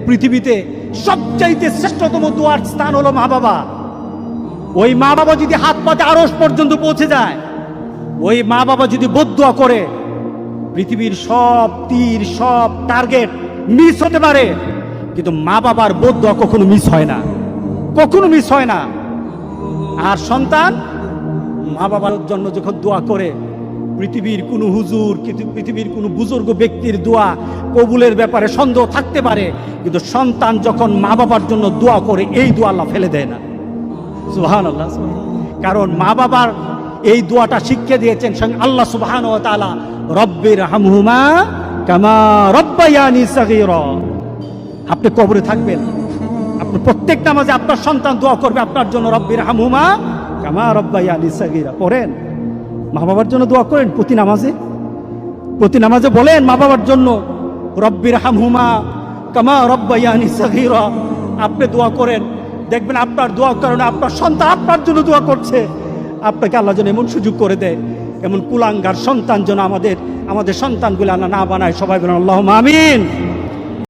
পৃথিবীতে সবচাইতে শ্রেষ্ঠতম দোয়ার স্থান হলো মা বাবা। ওই মা বাবা যদি হাত পাতে আরশ পর্যন্ত পৌঁছে যায়, ওই মা বাবা যদি বদদুয়া করে, পৃথিবীর সব তীর সব টার্গেট মিস হতে পারে, কিন্তু মা বাবার বদদুয়া কখনো মিস হয় না, কখনো মিস হয় না। আর সন্তান মা বাবার জন্য যখন দোয়া করে, পৃথিবীর কোনো হুজুর, পৃথিবীর কোনো বুজুর্গ ব্যক্তির দোয়া কবুলের ব্যাপারে সন্দেহ থাকতে পারে, কিন্তু সন্তান যখন মা বাবার জন্য দোয়া করে, এই দোয়া আল্লাহ ফেলে দেয় না। সুবহানাল্লাহ। কারণ মা বাবার এই দোয়াটা শিখিয়ে দিয়েছেন স্বয়ং আল্লাহ সুবহানাহু ওয়া তাআলা, রব্বির হামহুমা কামা রব্বায়ানি সাগীরা। আপনি কবরে থাকবেন, আপনি প্রত্যেক নামাজে আপনার সন্তান দোয়া করবে আপনার জন্য, রব্বির হামহুমা কামা রব্বায়ানি সাগীরা। পড়েন, মা বাবার জন্য দোয়া করেন প্রতি নামাজে বলেন মা বাবার জন্য, রব্বির হামহুমা কামা রব্বায়ানি সাগীরা। আপনি দোয়া করেন, দেখবেন আপনার দোয়ার কারণে আপনার সন্তান আপনার জন্য দোয়া করছে। আপনাকে আল্লাহ যেন এমন সুযোগ করে দেয়, এমন কুলাঙ্গার সন্তান যেন আমাদের সন্তানগুলো আল্লাহ না বানায়। সবাই বলেন আল্লাহুম্মা আমিন।